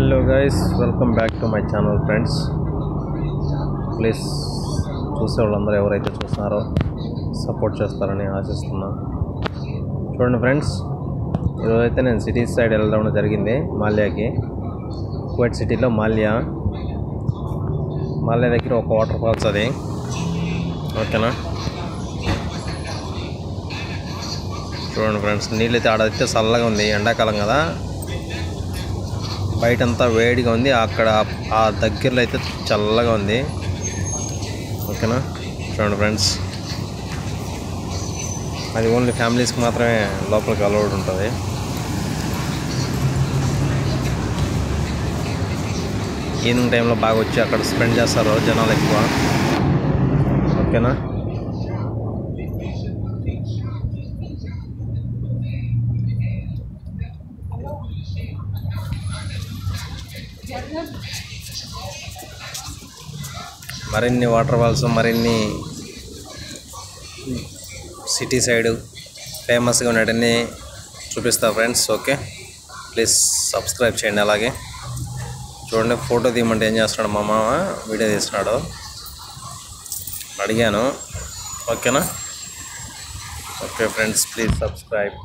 Hello guys, welcome back to my channel friends. Please చూసే వాళ్ళందరూ ఎవరైతే చూస్తున్నారో సపోర్ట్ చేస్తారని ఆశిస్తున్నా. చూడండి ఫ్రెండ్స్, ఈరోజైతే నేను సిటీ సైడ్ వెళ్ళడం జరిగింది. మాల్యాకి, కువైట్ సిటీలో మాల్యా దగ్గర ఒక వాటర్ ఫాల్స్ అది. ఓకేనా, చూడండి ఫ్రెండ్స్, నీళ్ళు అయితే ఆడైతే చల్లగా ఉంది. ఎండాకాలం కదా, బయటంతా వేడిగా ఉంది, అక్కడ ఆ దగ్గరలో అయితే చల్లగా ఉంది. ఓకేనా, చూడండి ఫ్రెండ్స్, అది ఓన్లీ ఫ్యామిలీస్కి మాత్రమే లోపలికి అలౌడ్ ఉంటుంది. ఈవినింగ్ టైంలో బాగా వచ్చి అక్కడ స్పెండ్ చేస్తారు జనాలు ఎక్కువ. ఓకేనా, మరిన్ని వాటర్ ఫాల్స్, మరిన్ని సిటీ సైడు ఫేమస్గా ఉన్నవన్నీ చూపిస్తా ఫ్రెండ్స్. ఓకే, ప్లీజ్ సబ్స్క్రైబ్ చేయండి. అలాగే చూడండి, ఫోటో తీయమంటే ఏం చేస్తున్నాడు మా మామ, వీడియో తీస్తున్నాడు. అడిగాను. ఓకేనా, ఓకే ఫ్రెండ్స్, ప్లీజ్ సబ్స్క్రైబ్.